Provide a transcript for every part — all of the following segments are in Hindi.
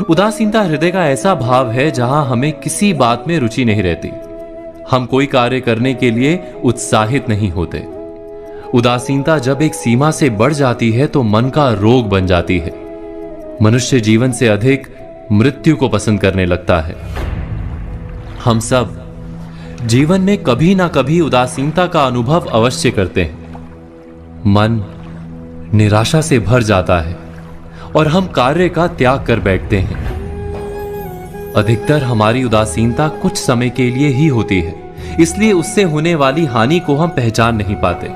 उदासीनता हृदय का ऐसा भाव है जहां हमें किसी बात में रुचि नहीं रहती। हम कोई कार्य करने के लिए उत्साहित नहीं होते। उदासीनता जब एक सीमा से बढ़ जाती है तो मन का रोग बन जाती है। मनुष्य जीवन से अधिक मृत्यु को पसंद करने लगता है। हम सब जीवन में कभी ना कभी उदासीनता का अनुभव अवश्य करते हैं। मन निराशा से भर जाता है और हम कार्य का त्याग कर बैठते हैं। अधिकतर हमारी उदासीनता कुछ समय के लिए ही होती है, इसलिए उससे होने वाली हानि को हम पहचान नहीं पाते।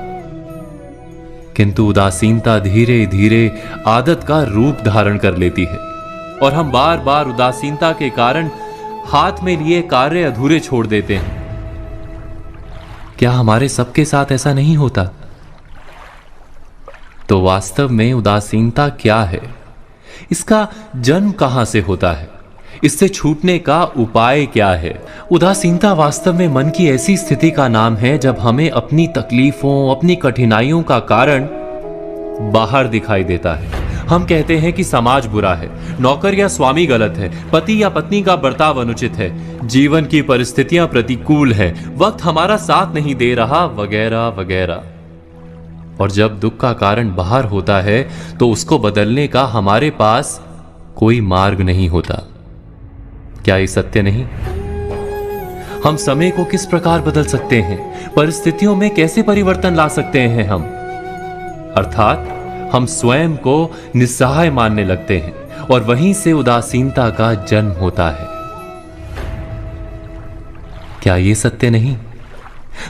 किंतु उदासीनता धीरे धीरे आदत का रूप धारण कर लेती है और हम बार बार उदासीनता के कारण हाथ में लिए कार्य अधूरे छोड़ देते हैं। क्या हमारे सबके साथ ऐसा नहीं होता? तो वास्तव में उदासीनता क्या है? इसका जन्म कहां से होता है? इससे छूटने का उपाय क्या है? उदासीनता वास्तव में मन की ऐसी स्थिति का नाम है जब हमें अपनी तकलीफों, अपनी कठिनाइयों का कारण बाहर दिखाई देता है। हम कहते हैं कि समाज बुरा है, नौकर या स्वामी गलत है, पति या पत्नी का बर्ताव अनुचित है, जीवन की परिस्थितियां प्रतिकूल है, वक्त हमारा साथ नहीं दे रहा, वगैरह वगैरह। और जब दुख का कारण बाहर होता है तो उसको बदलने का हमारे पास कोई मार्ग नहीं होता। क्या ये सत्य नहीं? हम समय को किस प्रकार बदल सकते हैं? परिस्थितियों में कैसे परिवर्तन ला सकते हैं हम? अर्थात हम स्वयं को निस्सहाय मानने लगते हैं और वहीं से उदासीनता का जन्म होता है। क्या ये सत्य नहीं?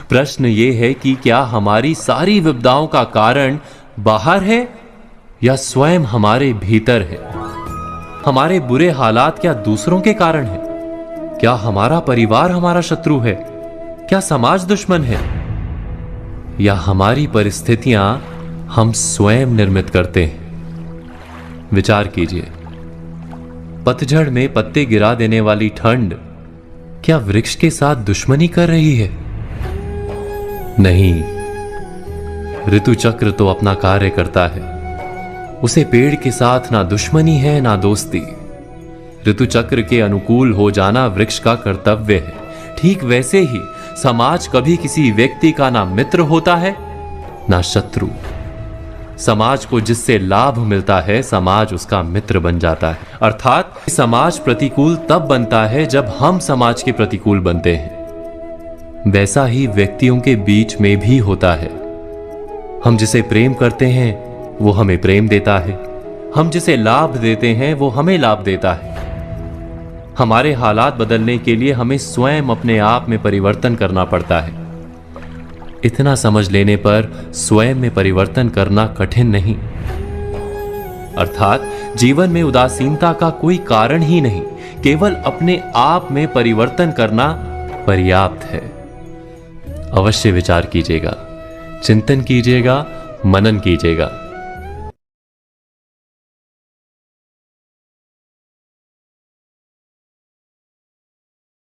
प्रश्न ये है कि क्या हमारी सारी विपदाओं का कारण बाहर है या स्वयं हमारे भीतर है? हमारे बुरे हालात क्या दूसरों के कारण है? क्या हमारा परिवार हमारा शत्रु है? क्या समाज दुश्मन है? या हमारी परिस्थितियां हम स्वयं निर्मित करते हैं? विचार कीजिए। पतझड़ में पत्ते गिरा देने वाली ठंड क्या वृक्ष के साथ दुश्मनी कर रही है? नहीं, ऋतु चक्र तो अपना कार्य करता है। उसे पेड़ के साथ ना दुश्मनी है ना दोस्ती। ऋतु चक्र के अनुकूल हो जाना वृक्ष का कर्तव्य है। ठीक वैसे ही समाज कभी किसी व्यक्ति का ना मित्र होता है ना शत्रु। समाज को जिससे लाभ मिलता है समाज उसका मित्र बन जाता है। अर्थात समाज प्रतिकूल तब बनता है जब हम समाज के प्रतिकूल बनते हैं। वैसा ही व्यक्तियों के बीच में भी होता है। हम जिसे प्रेम करते हैं वो हमें प्रेम देता है, हम जिसे लाभ देते हैं वो हमें लाभ देता है। हमारे हालात बदलने के लिए हमें स्वयं अपने आप में परिवर्तन करना पड़ता है। इतना समझ लेने पर स्वयं में परिवर्तन करना कठिन नहीं। अर्थात जीवन में उदासीनता का कोई कारण ही नहीं, केवल अपने आप में परिवर्तन करना पर्याप्त है। अवश्य विचार कीजिएगा, चिंतन कीजिएगा, मनन कीजिएगा।